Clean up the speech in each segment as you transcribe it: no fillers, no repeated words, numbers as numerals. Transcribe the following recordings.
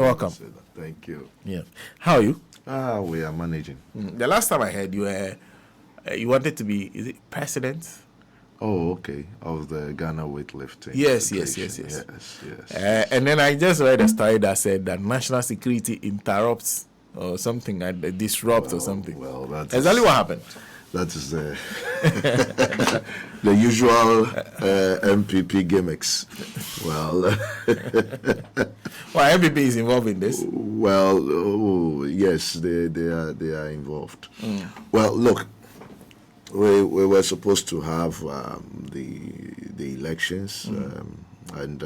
Welcome. Thank you. Yeah. How are you? We are managing. The last time I heard you wanted to be, is it president? Oh, okay. Of the Ghana weightlifting. Yes. And then I just read a story that said that national security interrupts or something, disrupts or something. Well, that's exactly what happened. That is the the usual MPP gimmicks. Well, well, MPP is involved in this. Well, yes, they are involved. Well, look, we were supposed to have the elections, and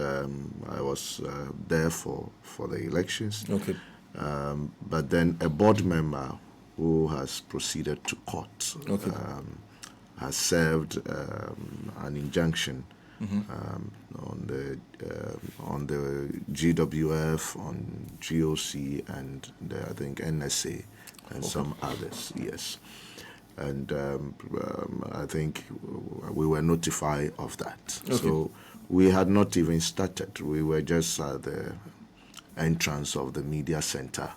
I was there for the elections. Okay. But then a board member who has proceeded to court has served an injunction on the GWF, on GOC, and I think NSA and some others. Yes, and I think we were notified of that. Okay. So we had not even started. We were just at the entrance of the media center,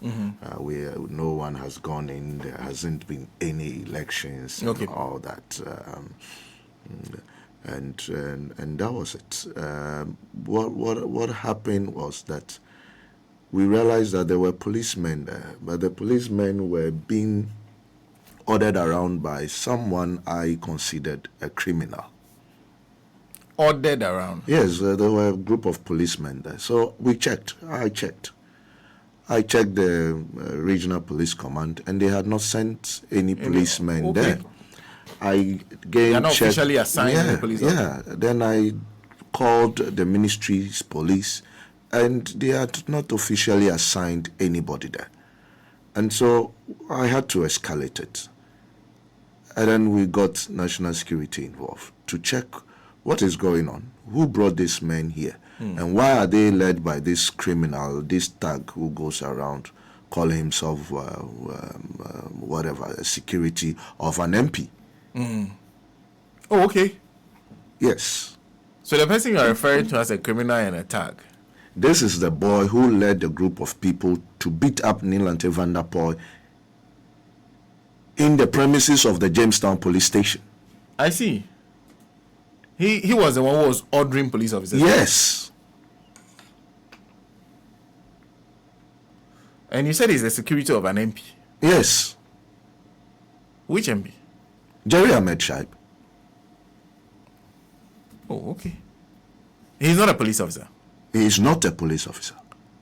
where no one has gone in. There hasn't been any elections and all that, and that was it. What happened was that we realized that there were policemen there, but the policemen were being ordered around by someone I considered a criminal. Ordered around? Yes, there were a group of policemen there. So we checked. I checked the regional police command, and they had not sent any policemen there. I they are not officially assigned to the police. Yeah. Then I called the ministry's police, and they had not officially assigned anybody there. And so I had to escalate it. And then we got national security involved to check what is going on? Who brought these men here? And why are they led by this criminal, this thug who goes around calling himself whatever, a security of an MP? Oh, okay. Yes. So the person you are referring to as a criminal and a thug? This is the boy who led a group of people to beat up Nilante van der Poel in the premises of the Jamestown police station. I see. He was the one who was ordering police officers. Yes. And you said he's the security of an MP? Yes. Which MP? Jerry Ahmed Shaib. Oh, okay. He's not a police officer? He is not a police officer.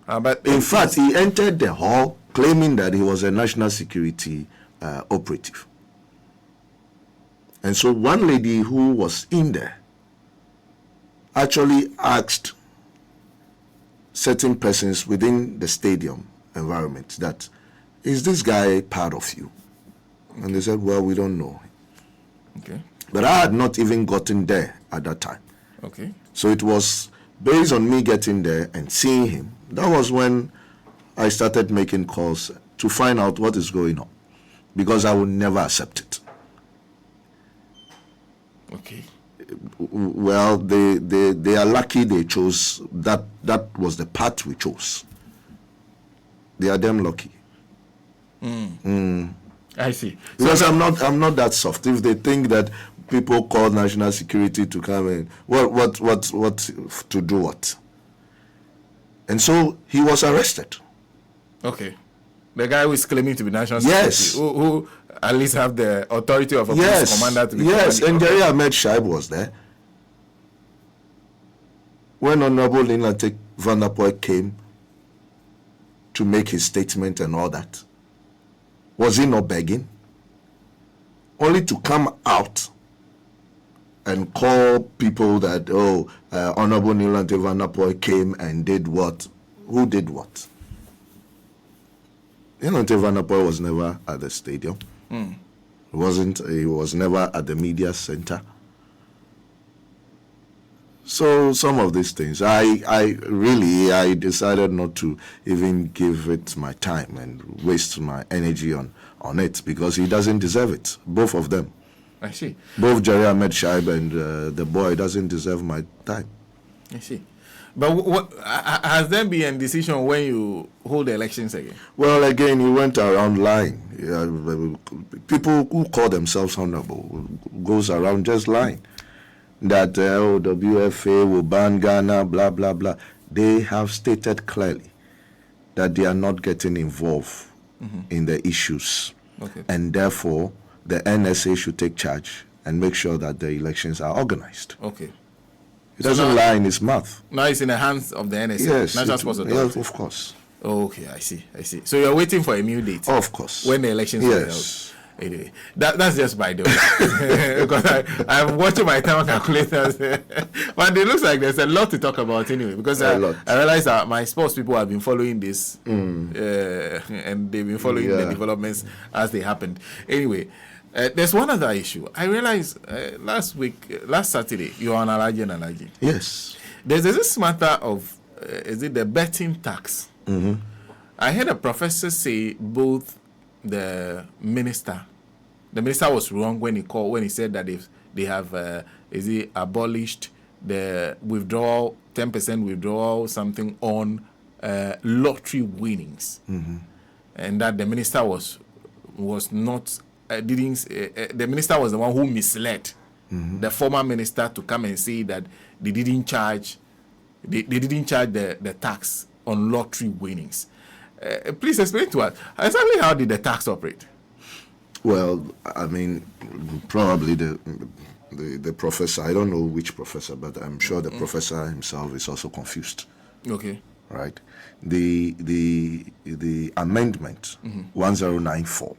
But in fact, he entered the hall claiming that he was a national security operative. And so one lady who was in there actually asked certain persons within the stadium environment that, is this guy part of you? And they said, well, we don't know. Okay. But I had not even gotten there at that time. Okay. So it was based on me getting there and seeing him. That was when I started making calls to find out what is going on, because I would never accept it. Okay. Well, they are lucky they chose that. That was the path we chose. They are damn lucky. I see. Because I'm not that soft. If they think that people call national security to come in, what to do what? And so he was arrested. Okay. The guy who is claiming to be national security. Yes. Who at least have the authority of a police commander to be. Yes, and Jerry Ahmed Shaib was there. When Honorable Nilante van der Poel came to make his statement and all that, was he not begging? Only to come out and call people that, Honorable Nilante van der Poel came and did what? Who did what? Nilante van der Poel was never at the stadium. He was never at the media center. So some of these things, I decided not to even give it my time and waste my energy on it, because he doesn't deserve it. Both of them. I see. Both Jerry Ahmed Shaib and the boy doesn't deserve my time. I see. But what has there been a decision when you hold the elections again? Well, again, he went around lying. People who call themselves honorable goes around just lying. That WFA will ban Ghana, blah, blah, blah. They have stated clearly that they are not getting involved in the issues. Okay. And therefore, the NSA should take charge and make sure that the elections are organized. Okay. He doesn't lie in his mouth. Now it's in the hands of the NSA. Yes. National Sports Authority. Yes, of course. Okay, I see. So you're waiting for a new date? Of course. When the elections are held. Anyway, that's just by the way. Because I'm watching my time calculators. But it looks like there's a lot to talk about anyway. Because I realize that my sports people have been following this. And they've been following the developments as they happened. Anyway, there's one other issue. I realized last Saturday, you were on Alaji. Yes. There's this matter of, is it the betting tax? Mm-hmm. I heard a professor say both the minister was wrong when he said that if they have abolished the withdrawal, 10% withdrawal, something on lottery winnings, and that the minister was not the minister was the one who misled the former minister to come and say that they didn't charge the tax on lottery winnings. Please explain to us exactly how did the tax operate? Well, I mean, probably the professor, I don't know which professor, but I'm sure the professor himself is also confused. Okay. Right. The amendment 1094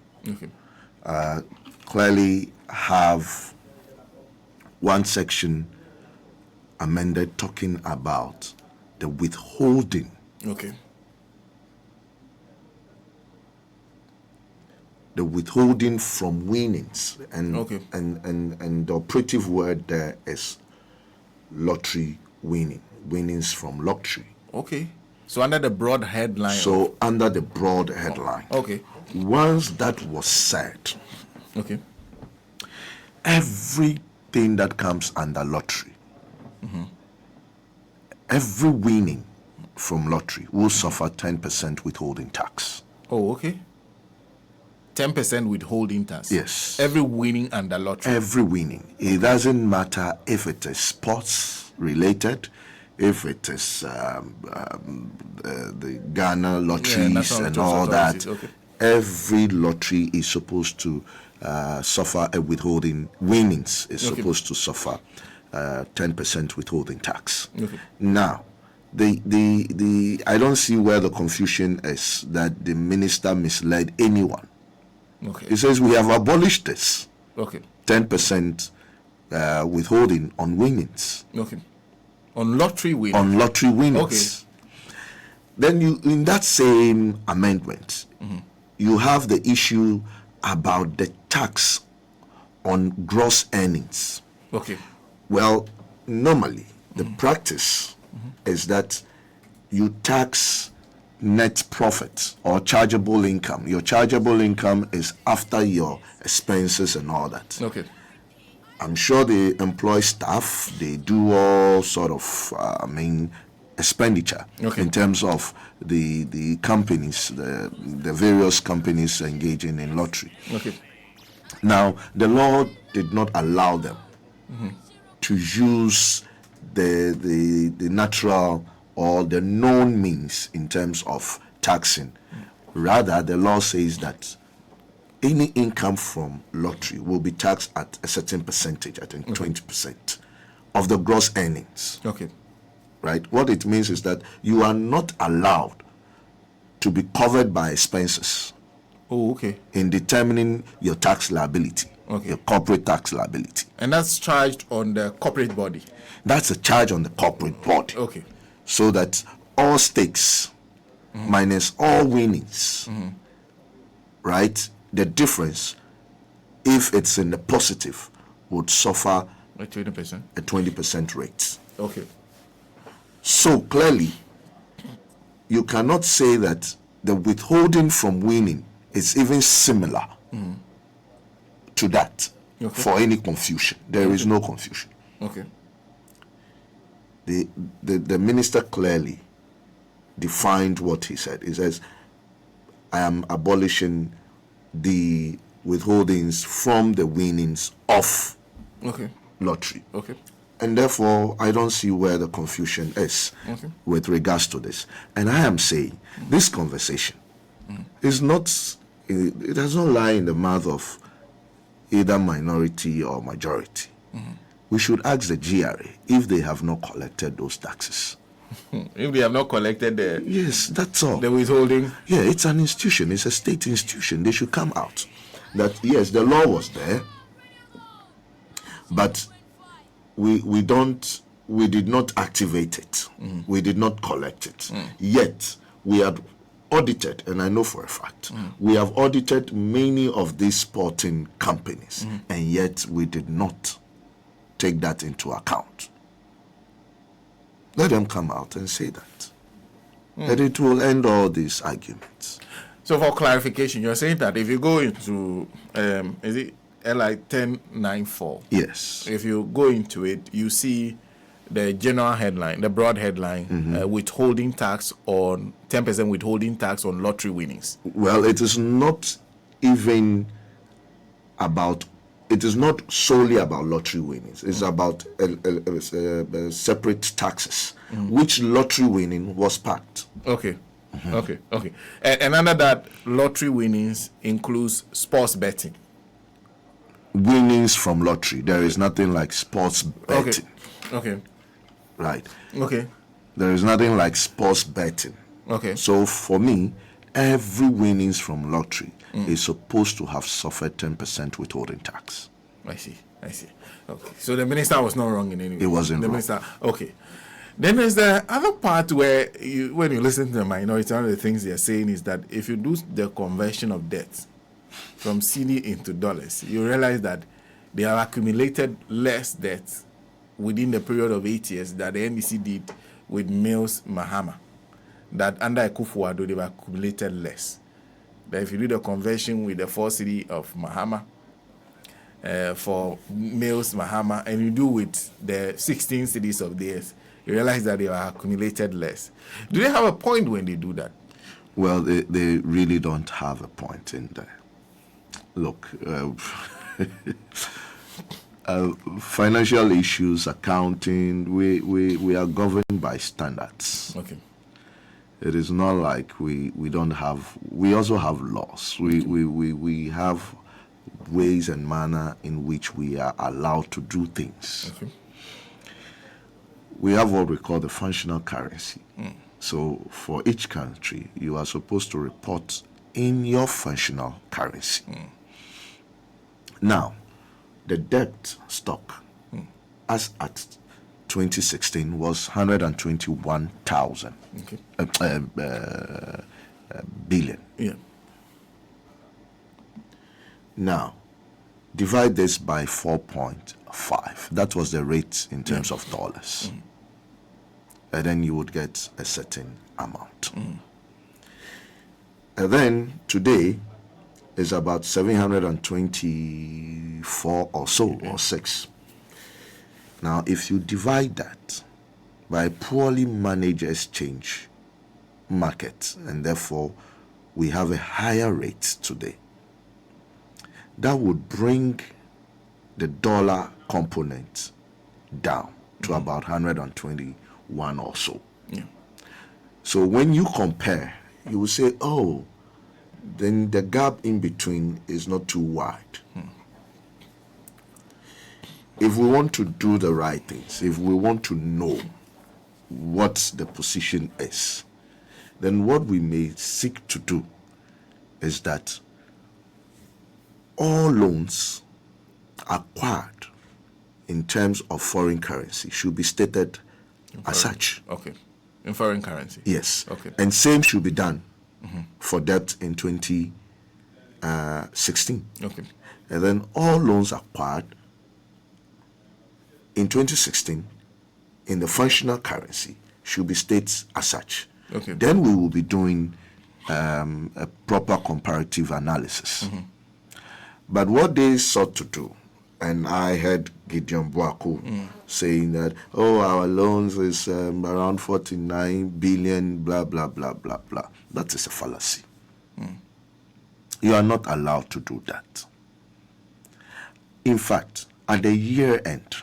clearly have one section amended talking about the withholding. Okay. The withholding from winnings, and the operative word there is lottery winnings from lottery. Okay. So under the broad headline. Under the broad headline. Okay. Once that was said, okay, everything that comes under lottery, every winning from lottery will suffer 10% withholding tax. Oh, okay. 10% withholding tax. Yes. Every winning under lottery. Every winning. It doesn't matter if it is sports related, if it is the Ghana lotteries and all that. Okay. Every lottery is supposed to suffer a withholding. Winnings is supposed to suffer 10% withholding tax. Okay. Now, the I don't see where the confusion is that the minister misled anyone. Okay. He says we have abolished this. Okay. 10% withholding on winnings. Okay. On lottery winnings. On lottery winnings. Okay. Then you, in that same amendment, you have the issue about the tax on gross earnings. Okay. Well, normally the practice is that you tax net profit or chargeable income. Your chargeable income is after your expenses and all that. Okay. I'm sure they employ staff. They do all sort of, expenditure in terms of the companies, the various companies engaging in lottery. Okay. Now, the law did not allow them to use the natural or the known means in terms of taxing. Rather, the law says that any income from lottery will be taxed at a certain percentage, I think 20% of the gross earnings. Okay. Right? What it means is that you are not allowed to be covered by expenses. Oh, okay. In determining your tax liability, your corporate tax liability. And that's charged on the corporate body? That's a charge on the corporate body. Okay. So that all stakes minus all winnings, right? The difference, if it's in the positive, would suffer a 20%. A 20% rate. Okay. So clearly, you cannot say that the withholding from winning is even similar to that for any confusion. There is no confusion. Okay. the minister clearly defined what he said. He says, I am abolishing the withholdings from the winnings of lottery. Okay. And therefore, I don't see where the confusion is with regards to this. And I am saying this conversation is not, it does not lie in the mouth of either minority or majority. We should ask the GRA if they have not collected those taxes. If they have not collected the... Yes, that's all. The withholding? Yeah, it's an institution. It's a state institution. They should come out. That, yes, the law was there, but we did not activate it. We did not collect it. Yet, we had audited, and I know for a fact, we have audited many of these sporting companies, and yet we did not take that into account. Let them come out and say that. And it will end all these arguments. So for clarification, you're saying that if you go into, is it LI 1094? Yes. If you go into it, you see the general headline, the broad headline, withholding tax on 10% withholding tax on lottery winnings. Well, it is not even about, it is not solely about lottery winnings. It's about separate taxes, which lottery winning was packed. Okay. Okay. And under that, lottery winnings includes sports betting. Winnings from lottery. There is nothing like sports betting. Okay. Right. Okay. There is nothing like sports betting. Okay. So for me, every winnings from lottery is supposed to have suffered 10% withholding tax. I see. Okay. So the minister was not wrong in any way. It wasn't wrong. Minister, okay. Then there's the other part where when you listen to the minority, one of the things they're saying is that if you do the conversion of debt from CD into dollars, you realize that they have accumulated less debt within the period of 8 years that the NDC did with Mills Mahama. That under Akufo-Addo, they've accumulated less. But if you do the conversion with the 4 CD of Mahama for Mills Mahama, and you do with the 16 cities of theirs, you realize that they have accumulated less. Do they have a point when they do that? Well, they really don't have a point in there. Look, financial issues, accounting, we are governed by standards. Okay. It is not like we don't have, we also have laws. We have ways and manner in which we are allowed to do things. Okay. We have what we call the functional currency. So for each country, you are supposed to report in your functional currency. Now, the debt stock, as at 2016, was 121,000 billion. Yeah. Now, divide this by 4.5. That was the rate in terms of dollars. And then you would get a certain amount. And then today is about 724 or so, or 6. Now, if you divide that by a poorly managed exchange market, and therefore we have a higher rate today, that would bring the dollar component down to about 121 or so. Yeah. So when you compare, you will say, oh, then the gap in between is not too wide. If we want to do the right things, if we want to know what the position is, then what we may seek to do is that all loans acquired in terms of foreign currency should be stated as such. Okay. In foreign currency? Yes. Okay. And same should be done for debt in 2016. Okay. And then all loans acquired in 2016 in the functional currency should be stated as such. Okay. Then we will be doing a proper comparative analysis. But what they sought to do, And I heard Gideon Boaku saying that, oh, our loans is around 49 billion, blah, blah, blah, blah, blah. That is a fallacy. You are not allowed to do that. In fact, at the year end,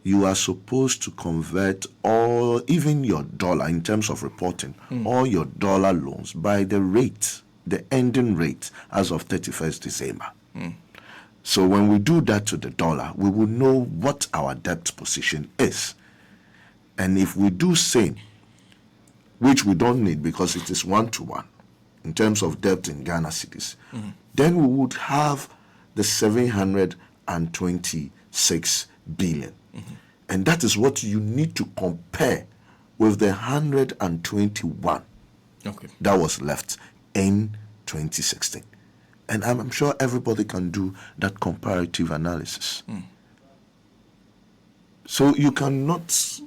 you are supposed to convert all, even your dollar, in terms of reporting, all your dollar loans by the rate, the ending rate as of 31st December. So when we do that to the dollar, we will know what our debt position is. And if we do same, which we don't need because it is 1-to-1 in terms of debt in Ghana cedis, then we would have the 726 billion. And that is what you need to compare with the 121 that was left in 2016. And I'm sure everybody can do that comparative analysis. So you cannot,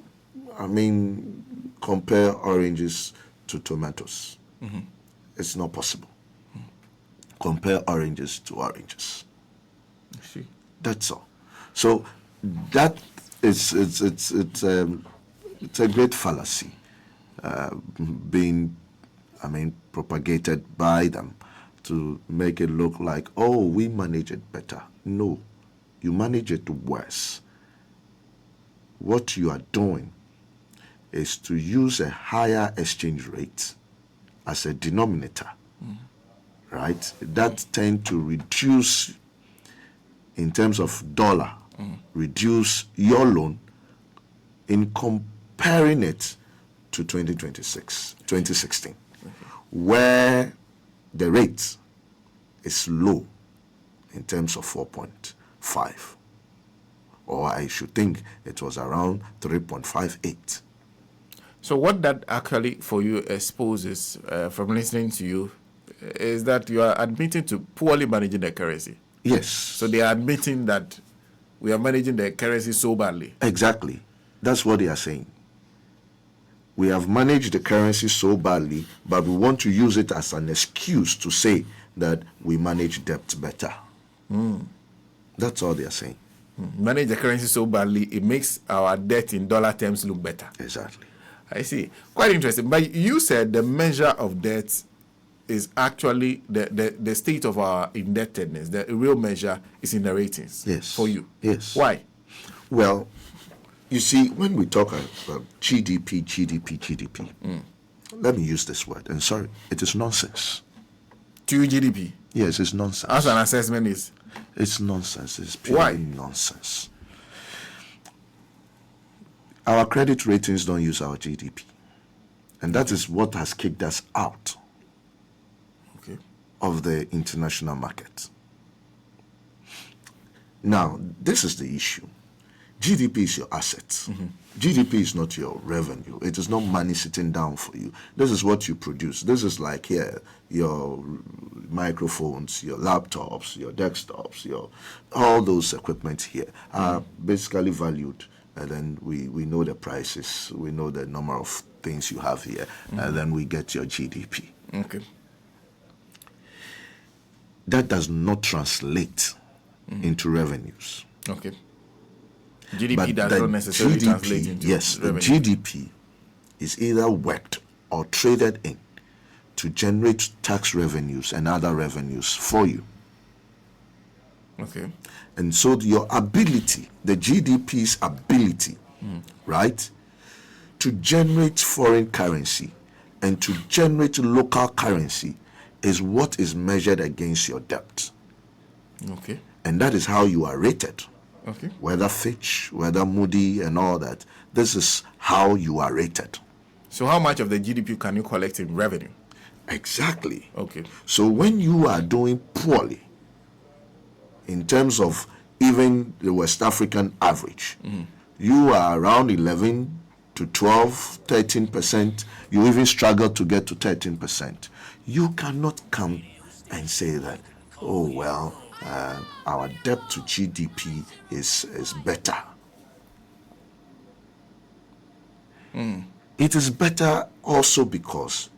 compare oranges to tomatoes. It's not possible. Compare oranges to oranges. I see. That's all. So that is it's a great fallacy being propagated by them to make it look like, oh, we manage it better. No, you manage it worse. What you are doing is to use a higher exchange rate as a denominator, right? That tend to reduce, in terms of dollar, reduce your loan in comparing it to 2016, where the rate is low in terms of 4.5, or I should think it was around 3.58. So what that actually for you exposes from listening to you is that you are admitting to poorly managing the currency. Yes. So they are admitting that we are managing the currency so badly. Exactly. That's what they are saying. We have managed the currency so badly, but we want to use it as an excuse to say that we manage debt better. That's all they are saying. Manage the currency so badly, it makes our debt in dollar terms look better. Exactly. I see. Quite interesting. But you said the measure of debt is actually the state of our indebtedness. The real measure is in the ratings. Yes. For you. Yes. Why? Well, you see, when we talk about GDP, let me use this word, and sorry, it is nonsense. To GDP? Yes, it's nonsense. As an assessment is? It's nonsense. It's purely nonsense. Our credit ratings don't use our GDP. And that is what has kicked us out of the international market. Now, this is the issue. GDP is your asset. GDP is not your revenue. It is not money sitting down for you. This is what you produce. This is like here, your microphones, your laptops, your desktops, all those equipment here are basically valued. And then we know the prices, we know the number of things you have here, and then we get your GDP. Okay. That does not translate into revenues. Okay. GDP does not necessarily translate into revenue. The GDP is either worked or traded in to generate tax revenues and other revenues for you. Okay. And so your ability, the GDP's ability, right, to generate foreign currency and to generate local currency is what is measured against your debt. Okay. And that is how you are rated. Okay. Whether Fitch, whether Moody and all that, this is how you are rated. So how much of the GDP can you collect in revenue? Exactly. Okay. So when you are doing poorly, in terms of even the West African average, you are around 11 to 12, 13%. You even struggle to get to 13%. You cannot come and say that, oh, well, our debt to GDP is better. It is better also because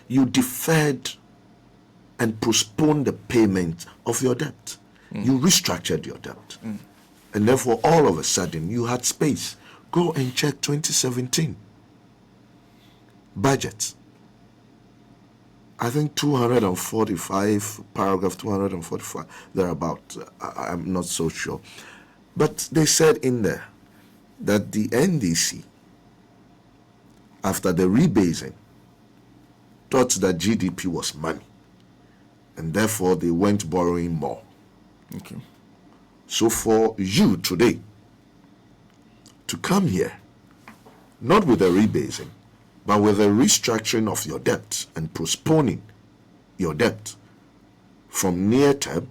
you deferred and postponed the payment of your debt. You restructured your debt. And therefore, all of a sudden, you had space. Go and check 2017 budget. I think 245, paragraph 245, thereabout. I'm not so sure. But they said in there that the NDC, after the rebasing, thought that GDP was money. And therefore, they went borrowing more. Okay. So for you today to come here, not with a rebasing, but with a restructuring of your debt and postponing your debt from near term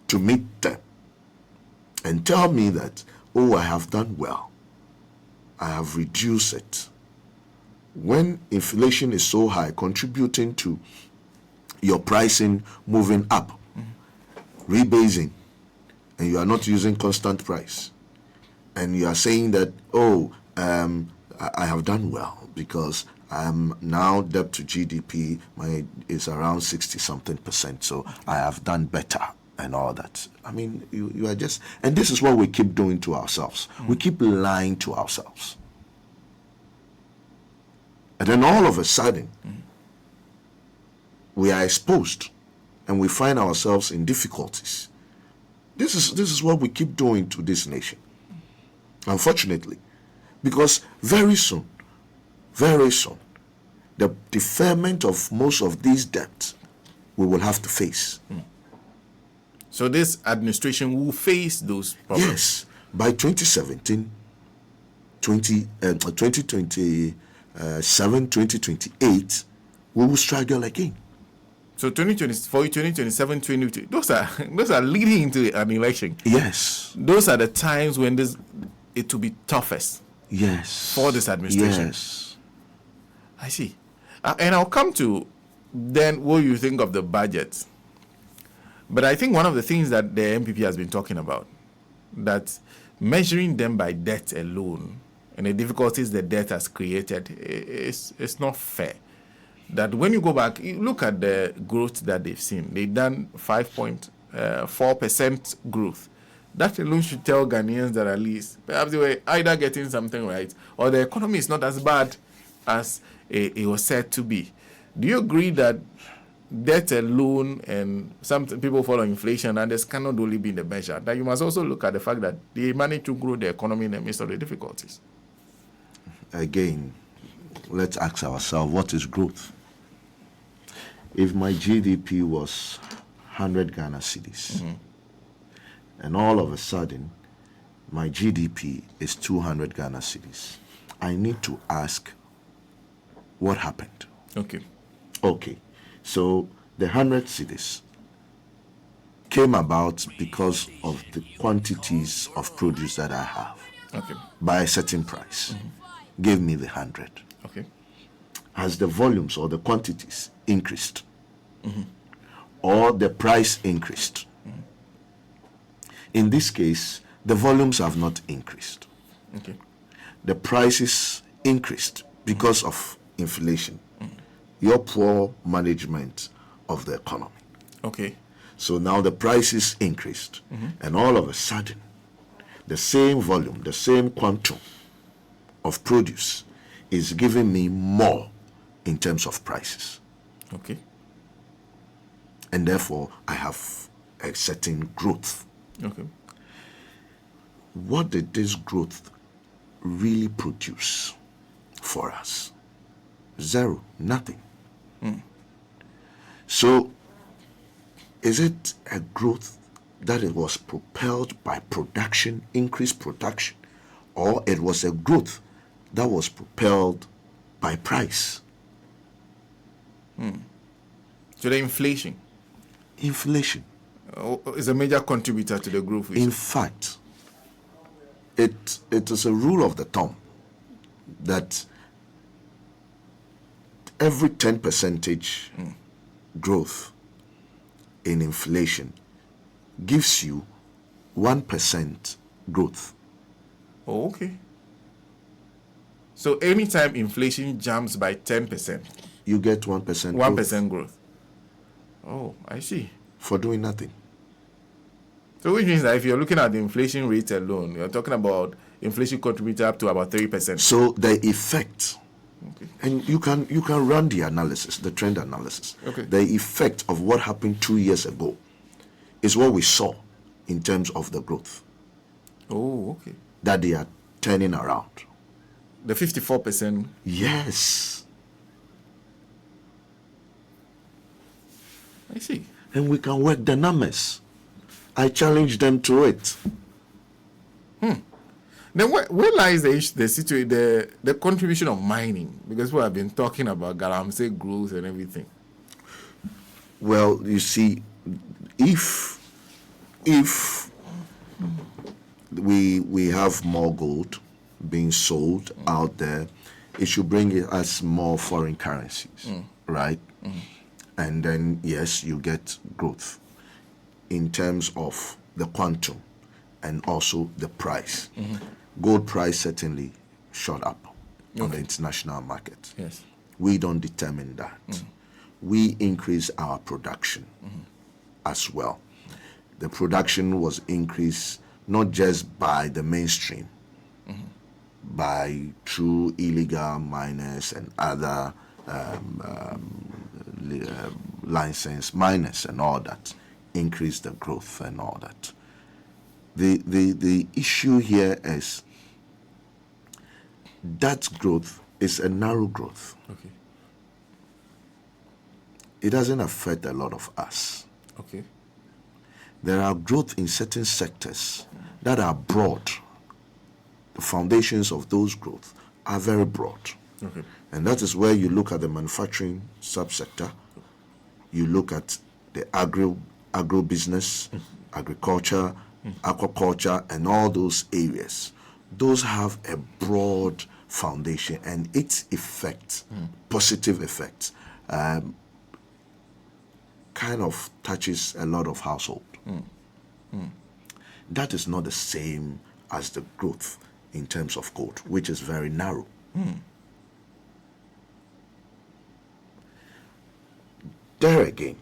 to mid term, and tell me that, oh, I have done well, I have reduced it. When inflation is so high, contributing to your pricing moving up, rebasing, and you are not using constant price, and you are saying that, oh, I have done well because I'm now debt to GDP is around 60-something%, so I have done better and all that. I mean, you are just, and this is what we keep doing to ourselves. We keep lying to ourselves. And then all of a sudden, we are exposed and we find ourselves in difficulties. This is what we keep doing to this nation, unfortunately, because very soon, the deferment of most of these debts we will have to face. So this administration will face those problems? Yes. By 2017, 2027, 2028, we will struggle again. So 2024, 2027, 2020, those are leading into an election. Yes. Those are the times when it will be toughest. Yes. For this administration. Yes. I see. And I'll come to then what you think of the budget. But I think one of the things that the MPP has been talking about, that measuring them by debt alone and the difficulties the debt has created is not fair. That when you go back, you look at the growth that they've seen. They've done 5.4% growth. That alone should tell Ghanaians that at least perhaps they were either getting something right or the economy is not as bad as it was said to be. Do you agree that debt alone and some people follow inflation and this cannot only be the measure, that you must also look at the fact that they managed to grow the economy in the midst of the difficulties? Again, let's ask ourselves, what is growth? If my GDP was 100 Ghana cedis, and all of a sudden, my GDP is 200 Ghana cedis, I need to ask, what happened? Okay. So the 100 cedis came about because of the quantities of produce that I have. By a certain price. Gave me the 100. Has the volumes or the quantities increased? Or the price increased? In this case, the volumes have not increased. The prices increased because of inflation. Your poor management of the economy. So now the prices increased. And all of a sudden, the same volume, the same quantum of produce is giving me more in terms of prices. And therefore, I have a certain growth. What did this growth really produce for us? Zero, nothing. So, is it a growth that it was propelled by production, increased production, or it was a growth that was propelled by price? So the inflation is a major contributor to the growth. In fact, it is a rule of the thumb that every 10% growth in inflation gives you 1% growth. So anytime inflation jumps by 10%, you get 1% 1% growth. I see. For doing nothing. So which means that if you're looking at the inflation rate alone, you're talking about inflation contributed up to about 3%. So the effect, and you can run the analysis, the trend analysis. Okay. The effect of what happened 2 years ago is what we saw in terms of the growth. Oh, okay. That they are turning around. The 54%. Yes. I see. And we can work the numbers. I challenge them to it. Then where lies the contribution of mining? Because we have been talking about Galamsey growth and everything. Well, you see, if we have more gold being sold out there, it should bring us more foreign currencies, right? And then, yes, you get growth in terms of the quantum and also the price. Gold price certainly shot up on the international market. Yes. We don't determine that. We increase our production as well. The production was increased not just by the mainstream, by true illegal miners and other licensed miners and all that, increase the growth and all that. The issue here is that growth is a narrow growth. Okay. It doesn't affect a lot of us. Okay. There are growth in certain sectors that are broad. The foundations of those growth are very broad. Okay. And that is where you look at the manufacturing subsector, you look at the agro-business, agriculture, aquaculture, and all those areas. Those have a broad foundation, and its effect, positive effect, kind of touches a lot of household. That is not the same as the growth in terms of gold, which is very narrow. There again,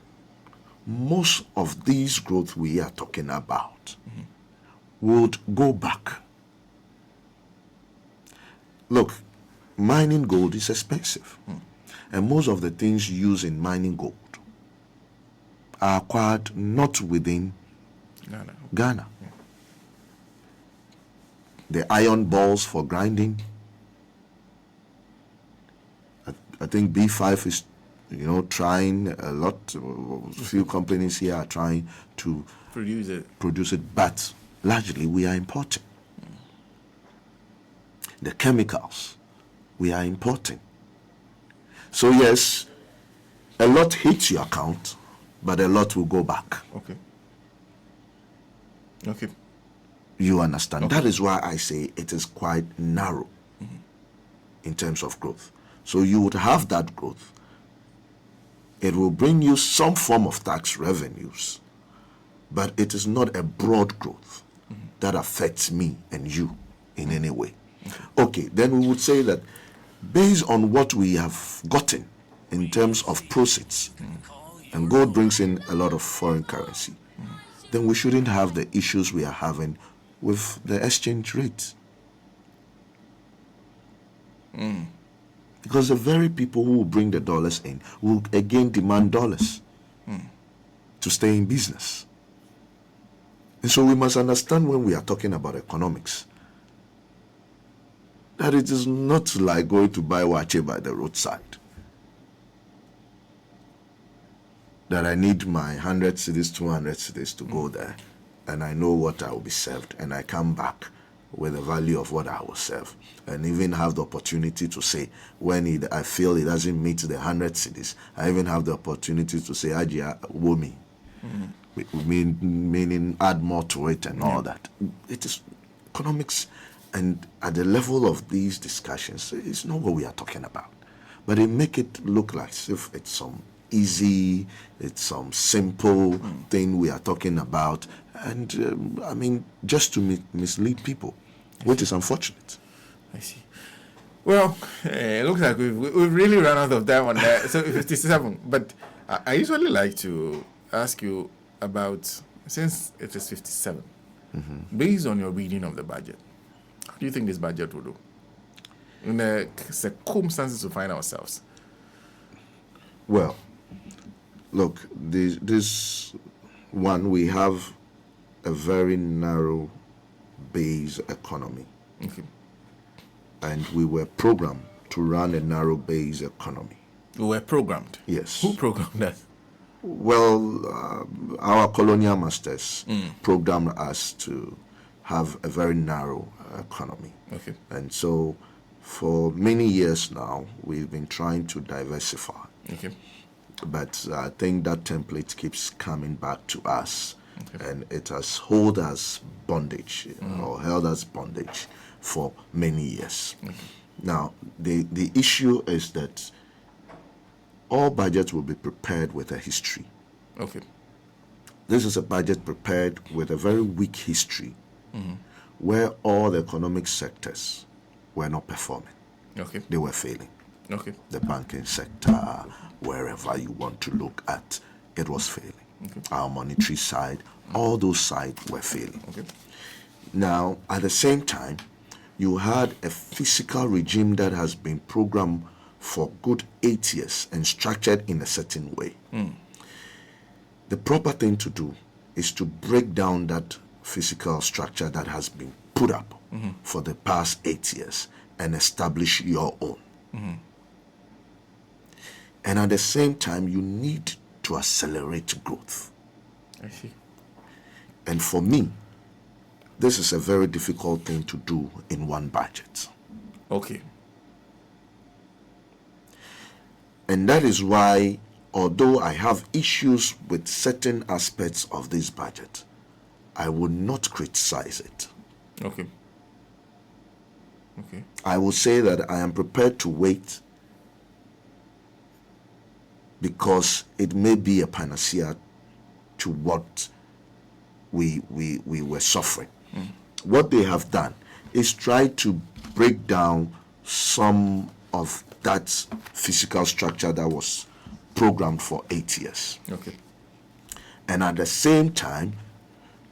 most of these growth we are talking about would go back. Look, mining gold is expensive. And most of the things used in mining gold are acquired not within Ghana. The iron balls for grinding, I think B5 is, trying a lot. Few companies here are trying to produce it, but largely we are importing. The chemicals, we are importing. So yes, a lot hits your account, but a lot will go back. Okay. You understand? Okay. That is why I say it is quite narrow in terms of growth. So you would have that growth. It will bring you some form of tax revenues, but it is not a broad growth that affects me and you in any way. Okay, then we would say that based on what we have gotten in terms of proceeds, and gold brings in a lot of foreign currency, then we shouldn't have the issues we are having with the exchange rate. Because the very people who will bring the dollars in will again demand dollars to stay in business. And so we must understand when we are talking about economics that it is not like going to buy wache by the roadside. That I need my 100 cedis, 200 cedis to go there, and I know what I will be served, and I come back with the value of what I will serve, and even have the opportunity to say, when I feel it doesn't meet the 100 cedis, I even have the opportunity to say, Ajia, womi, meaning add more to it and all that. It is economics. And at the level of these discussions, it's not what we are talking about. But they make it look like as if it's some easy, it's some simple thing we are talking about. And, just to mislead people, which is unfortunate. I see. Well, it looks like we've really run out of time on that. So 57. But I usually like to ask you about since it is 57, based on your reading of the budget, how do you think this budget will do in the circumstances we find ourselves? Well, look, this one, we have a very narrow base economy. Okay. And we were programmed to run a narrow base economy. We were programmed? Yes. Who programmed that? Well, our colonial masters programmed us to have a very narrow economy. Okay. And so for many years now, we've been trying to diversify. Okay. But I think that template keeps coming back to us. Okay. And it has held us bondage, or held us bondage for many years. Okay. Now, the issue is that all budgets will be prepared with a history. Okay. This is a budget prepared with a very weak history, where all the economic sectors were not performing. Okay. They were failing. Okay. The banking sector, wherever you want to look at, it was failing. Okay. Our monetary side, all those sides were failing. Okay. Now, at the same time, you had a fiscal regime that has been programmed for good 8 years and structured in a certain way. The proper thing to do is to break down that fiscal structure that has been put up for the past 8 years and establish your own. And at the same time, you need to accelerate growth. I see. And for me, this is a very difficult thing to do in one budget. Okay. And that is why, although I have issues with certain aspects of this budget, I would not criticize it. Okay. Okay. I will say that I am prepared to wait because it may be a panacea to what we were suffering. What they have done is try to break down some of that physical structure that was programmed for 8 years. Okay. And at the same time,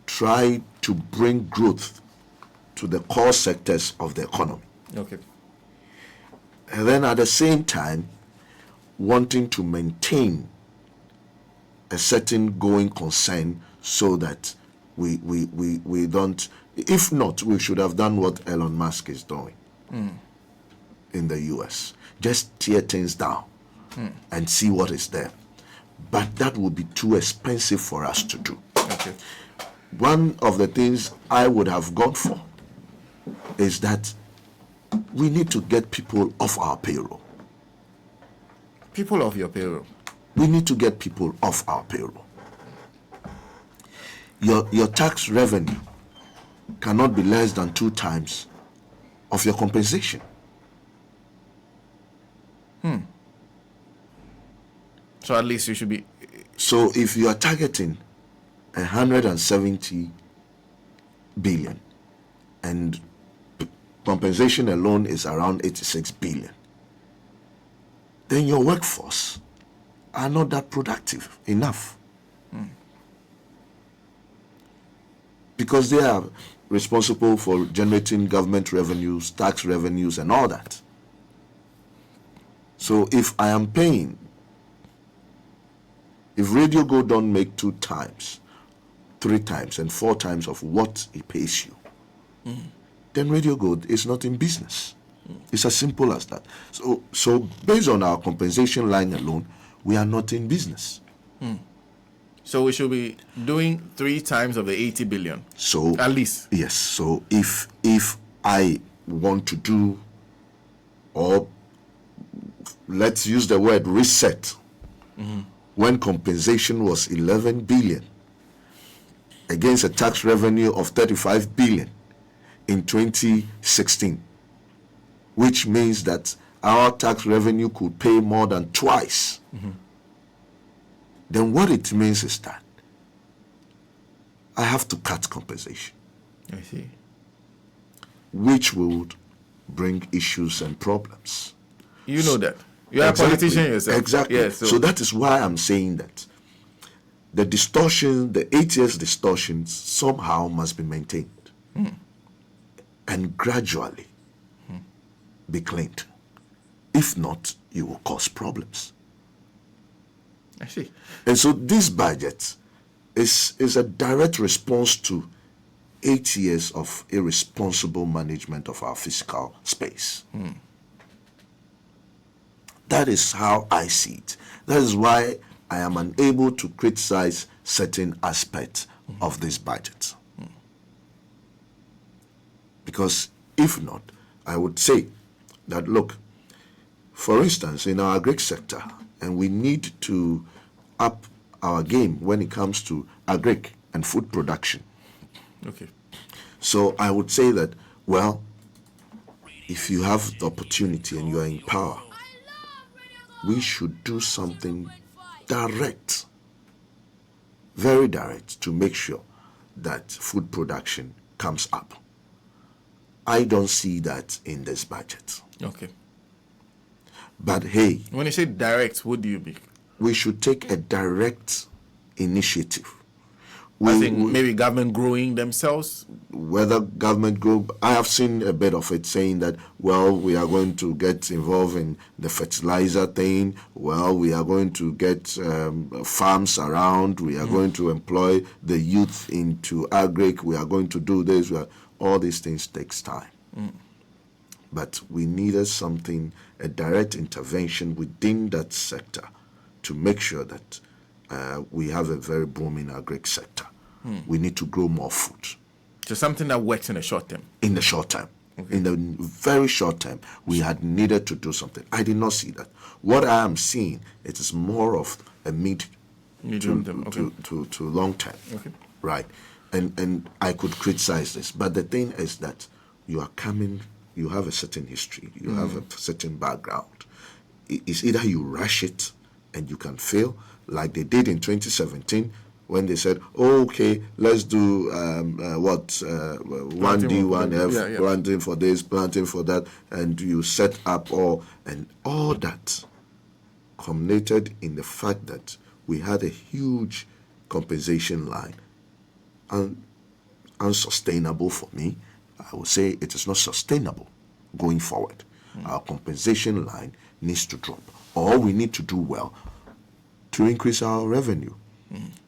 try to bring growth to the core sectors of the economy. Okay. And then at the same time, wanting to maintain a certain going concern so that we don't, if not, we should have done what Elon Musk is doing in the US. Just tear things down and see what is there. But that would be too expensive for us to do. Okay. One of the things I would have gone for is that we need to get people off our payroll. People of your payroll. We need to get people off our payroll. Your tax revenue cannot be less than 2 times of your compensation. So at least you should be. So if you are targeting 170 billion and compensation alone is around 86 billion, then your workforce are not that productive enough. Because they are responsible for generating government revenues, tax revenues, and all that. So if I am paying, if Radio Go don't make 2 times, 3 times, and 4 times of what it pays you, then Radio Go is not in business. It's as simple as that. So based on our compensation line alone, we are not in business. So we should be doing 3 times of the 80 billion. So at least. Yes. So if I want to do, or let's use the word reset, when compensation was 11 billion against a tax revenue of 35 billion in 2016, which means that our tax revenue could pay more than twice. Then what it means is that I have to cut compensation. I see. Which would bring issues and problems. You know that. You are a politician yourself. Exactly. Yeah, so that is why I'm saying that the distortion, the 8 years distortions somehow must be maintained and gradually be cleaned. If not, you will cause problems. I see. And so this budget is a direct response to 8 years of irresponsible management of our fiscal space. That is how I see it. That is why I am unable to criticize certain aspects of this budget. Because if not, I would say that, look, for instance, in our agri sector, and we need to up our game when it comes to agri and food production. Okay. So I would say that, well, if you have the opportunity and you are in power, we should do something direct, very direct, to make sure that food production comes up. I don't see that in this budget. Okay. But hey, when you say direct, what do you mean? We should take a direct initiative. I think maybe government growing themselves. Whether government grow, I have seen a bit of it saying that, well, we are going to get involved in the fertilizer thing. Well, we are going to get farms around. We are going to employ the youth into agri. We are going to do this. All these things takes time. But we needed something, a direct intervention within that sector to make sure that we have a very booming agri sector. We need to grow more food. So something that works in the short term? In the short term. Okay. In the very short term, we had needed to do something. I did not see that. What I am seeing, it is more of a medium term, to long term. Okay. Right. And I could criticize this. But the thing is that you are coming, you have a certain history, you have a certain background. It's either you rush it and you can fail, like they did in 2017, when they said, oh, okay, let's do 1D, 1F, planting for this, planting for that, and you set up all that culminated in the fact that we had a huge compensation line. And unsustainable for me. I would say it is not sustainable going forward. Our compensation line needs to drop. Or we need to do well to increase our revenue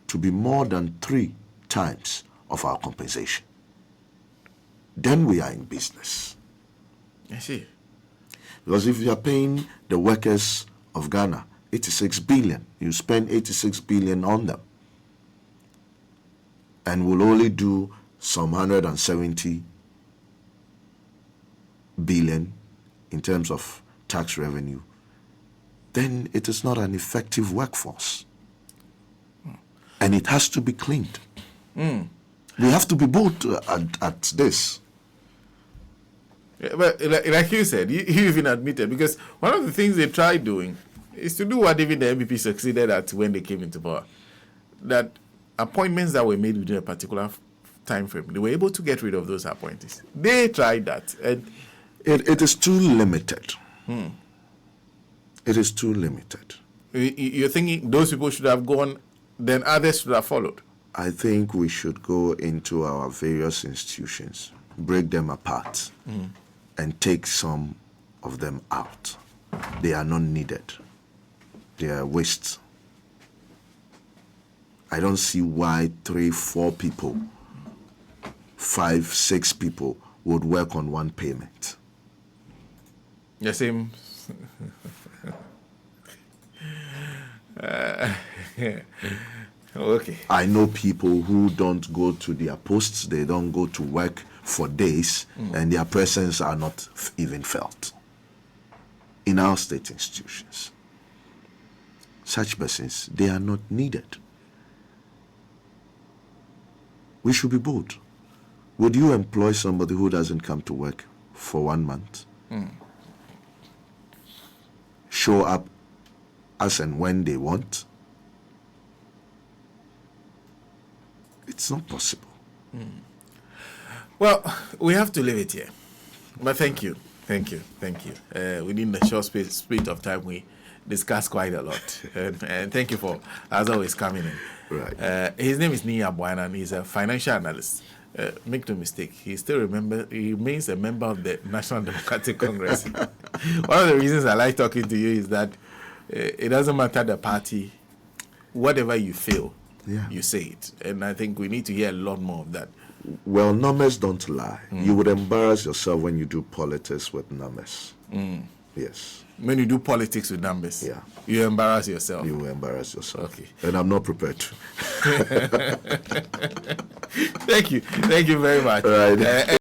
to be more than 3 times of our compensation. Then we are in business. I see. Because if you are paying the workers of Ghana 86 billion, you spend 86 billion on them, and will only do some 170 billion in terms of tax revenue, then it is not an effective workforce. And it has to be cleaned. We have to be bold at this. Yeah, but like you said, you even admitted, because one of the things they tried doing is to do what even the MPP succeeded at when they came into power. That appointments that were made within a particular time frame, they were able to get rid of those appointees. They tried that. And it is too limited. It is too limited. You're thinking those people should have gone, then others should have followed? I think we should go into our various institutions, break them apart, and take some of them out. They are not needed. They are waste. I don't see why 3, 4 people, 5, 6 people would work on one payment. The same. Okay. I know people who don't go to their posts, they don't go to work for days, and their presence are not even felt in our state institutions. Such persons, they are not needed. We should be bold. Would you employ somebody who doesn't come to work for 1 month? Show up as and when they want? It's not possible. Well, we have to leave it here. But thank you. Within the short space of time we discuss quite a lot. And thank you for, as always, coming in. Right. His name is Nii Yarboi Annan. He's a financial analyst. Make no mistake, he remains a member of the National Democratic Congress. One of the reasons I like talking to you is that it doesn't matter the party, whatever you feel, you say it. And I think we need to hear a lot more of that. Well, numbers don't lie. You would embarrass yourself when you do politics with numbers. Yes. When you do politics with numbers, you embarrass yourself. You will embarrass yourself. Okay. And I'm not prepared to. Thank you very much. Right.